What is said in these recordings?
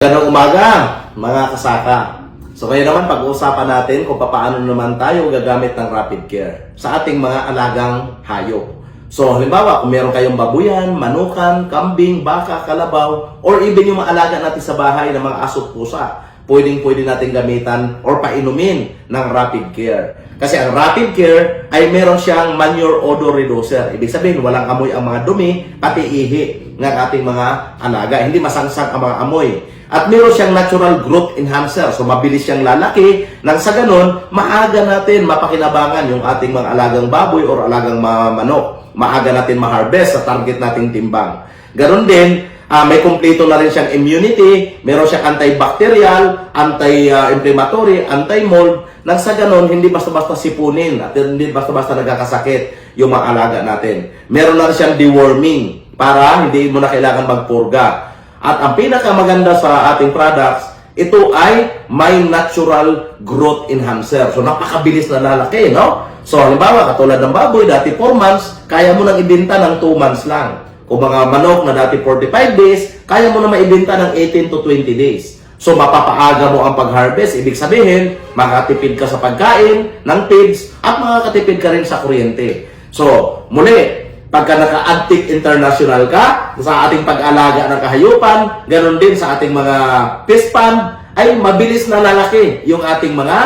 Magandang umaga, mga kasaka. So ngayon naman pag-uusapan natin kung paano naman tayo gagamit ng rapid care sa ating mga alagang hayop. So halimbawa, kung meron kayong babuyan, manukan, kambing, baka, kalabaw, or even yung mga alaga natin sa bahay ng mga aso at pusa, pwede natin gamitan or painumin ng rapid care. Kasi ang rapid care ay meron siyang manure odor reducer. Ibig sabihin, walang amoy ang mga dumi, pati ihi ng ating mga alaga. Hindi masangsang ang mga amoy. At meron siyang natural growth enhancer. So, mabilis siyang lalaki. Nang sa ganun, maaga natin mapakinabangan yung ating mga alagang baboy or alagang manok. Maaga natin ma-harvest sa target nating timbang. Ganon din, may kumpleto na rin siyang immunity. Meron siyang antibacterial, anti-inflammatory, anti-mold. Nang sa ganun, hindi basta-basta sipunin at hindi basta-basta nagkakasakit yung mga alaga natin. Meron na rin siyang deworming para hindi mo na kailangan magpurga. At ang pinakamaganda sa ating products, ito ay may natural growth enhancer. So, napakabilis na lalaki, no? So, halimbawa, katulad ng baboy, dati 4 months, kaya mo nang ibenta ng 2 months lang. Kung mga manok na dati 45 days, kaya mo na maibenta ng 18 to 20 days. So, mapapaaga mo ang pag-harvest. Ibig sabihin, makatipid ka sa pagkain ng pigs at makakatipid ka rin sa kuryente. So, muli, pagka naka-Agtech International ka sa ating pag-alaga ng kahayupan, ganoon din sa ating mga fish pond, ay mabilis na lalaki yung ating mga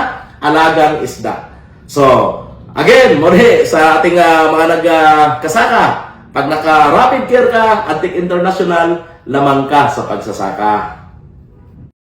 alagang isda. So, again, muli sa ating mga nagkasaka, pag naka-rapid care ka, Agtech International, lamang ka sa pagsasaka.